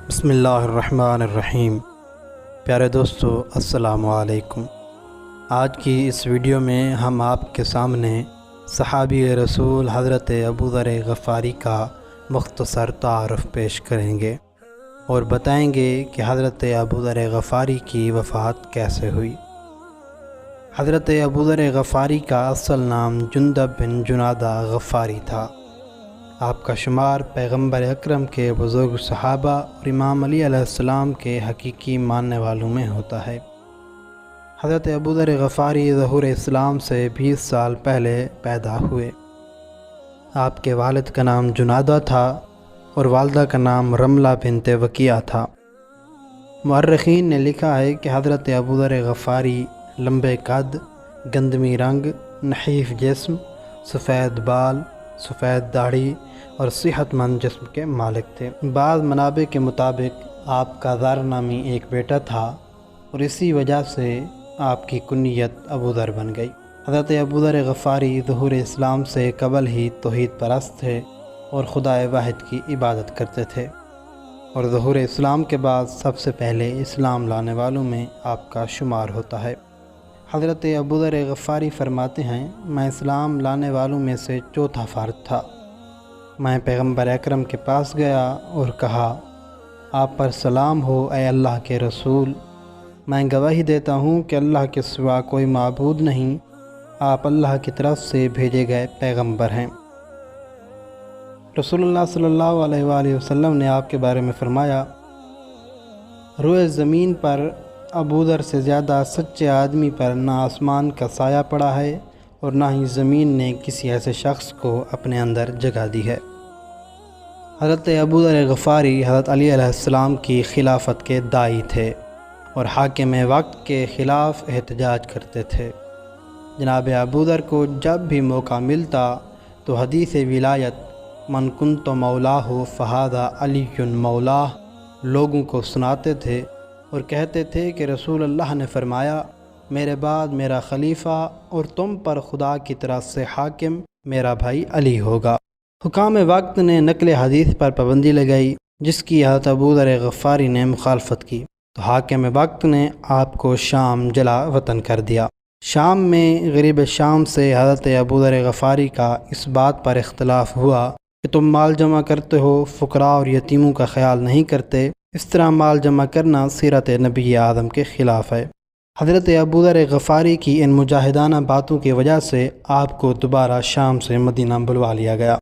بسم اللہ الرحمن الرحیم۔ پیارے دوستو السلام علیکم۔ آج کی اس ویڈیو میں ہم آپ کے سامنے صحابی رسول حضرت ابوذر غفاری کا مختصر تعارف پیش کریں گے اور بتائیں گے کہ حضرت ابوذر غفاری کی وفات کیسے ہوئی۔ حضرت ابوذر غفاری کا اصل نام جندب بن جنادہ غفاری تھا۔ آپ کا شمار پیغمبر اکرم کے بزرگ صحابہ اور امام علی علیہ السلام کے حقیقی ماننے والوں میں ہوتا ہے۔ حضرت ابوذر غفاری ظہور اسلام سے 20 سال پہلے پیدا ہوئے۔ آپ کے والد کا نام جنادہ تھا اور والدہ کا نام رملہ بنت وکیہ تھا۔ مورخین نے لکھا ہے کہ حضرت ابوذر غفاری لمبے قد، گندمی رنگ، نحیف جسم، سفید بال، سفید داڑھی اور صحت مند جسم کے مالک تھے۔ بعض منابع کے مطابق آپ کا زار نامی ایک بیٹا تھا اور اسی وجہ سے آپ کی کنیت ابوذر بن گئی۔ حضرت ابوذر غفاری ظہور اسلام سے قبل ہی توحید پرست تھے اور خدا واحد کی عبادت کرتے تھے، اور ظہور اسلام کے بعد سب سے پہلے اسلام لانے والوں میں آپ کا شمار ہوتا ہے۔ حضرت ابوذر غفاری فرماتے ہیں، میں اسلام لانے والوں میں سے چوتھا فرد تھا۔ میں پیغمبر اکرم کے پاس گیا اور کہا، آپ پر سلام ہو اے اللہ کے رسول، میں گواہی دیتا ہوں کہ اللہ کے سوا کوئی معبود نہیں، آپ اللہ کی طرف سے بھیجے گئے پیغمبر ہیں۔ رسول اللہ صلی اللہ علیہ وآلہ وسلم نے آپ کے بارے میں فرمایا، روئے زمین پر ابوذر سے زیادہ سچے آدمی پر نہ آسمان کا سایہ پڑا ہے اور نہ ہی زمین نے کسی ایسے شخص کو اپنے اندر جگہ دی ہے۔ حضرت ابوذر غفاری حضرت علی علیہ السلام کی خلافت کے داعی تھے اور حاکم وقت کے خلاف احتجاج کرتے تھے۔ جناب ابوذر کو جب بھی موقع ملتا تو حدیث ولایت من کنت مولاہ فہذا علی مولاہ لوگوں کو سناتے تھے اور کہتے تھے کہ رسول اللہ نے فرمایا، میرے بعد میرا خلیفہ اور تم پر خدا کی طرف سے حاکم میرا بھائی علی ہوگا۔ حکام وقت نے نقل حدیث پر پابندی لگائی، جس کی حضرت ابوذر غفاری نے مخالفت کی تو حاکم وقت نے آپ کو شام جلا وطن کر دیا۔ شام میں غریب شام سے حضرت ابوذر غفاری کا اس بات پر اختلاف ہوا کہ تم مال جمع کرتے ہو، فقراء اور یتیموں کا خیال نہیں کرتے، اس طرح مال جمع کرنا سیرت نبی اعظم کے خلاف ہے۔ حضرت ابوذر غفاری کی ان مجاہدانہ باتوں کی وجہ سے آپ کو دوبارہ شام سے مدینہ بلوا لیا گیا۔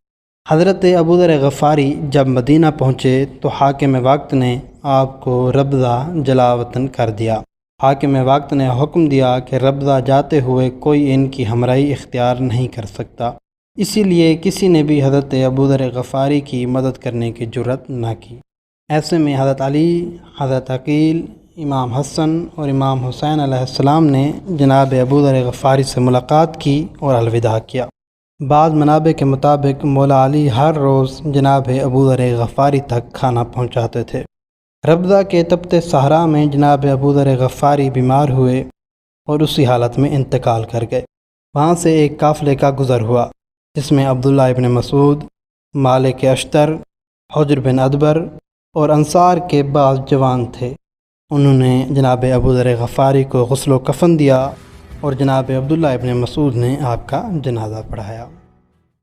حضرت ابوذر غفاری جب مدینہ پہنچے تو حاکم وقت نے آپ کو ربضہ جلا وطن کر دیا۔ حاکم وقت نے حکم دیا کہ ربضہ جاتے ہوئے کوئی ان کی ہمراہی اختیار نہیں کر سکتا، اسی لیے کسی نے بھی حضرت ابوذر غفاری کی مدد کرنے کی جرات نہ کی۔ ایسے میں حضرت علی، حضرت عقیل، امام حسن اور امام حسین علیہ السلام نے جناب ابوذر غفاری سے ملاقات کی اور الوداع کیا۔ بعض منابع کے مطابق مولا علی ہر روز جناب ابوذر غفاری تک کھانا پہنچاتے تھے۔ ربضہ کے تپتے صحرا میں جناب ابوذر غفاری بیمار ہوئے اور اسی حالت میں انتقال کر گئے۔ وہاں سے ایک قافلے کا گزر ہوا جس میں عبداللہ ابن مسعود، مالک اشتر، حجر بن ادبر اور انصار کے بعض جوان تھے۔ انہوں نے جناب ابوذر غفاری کو غسل و کفن دیا اور جناب عبداللہ ابن مسعود نے آپ کا جنازہ پڑھایا۔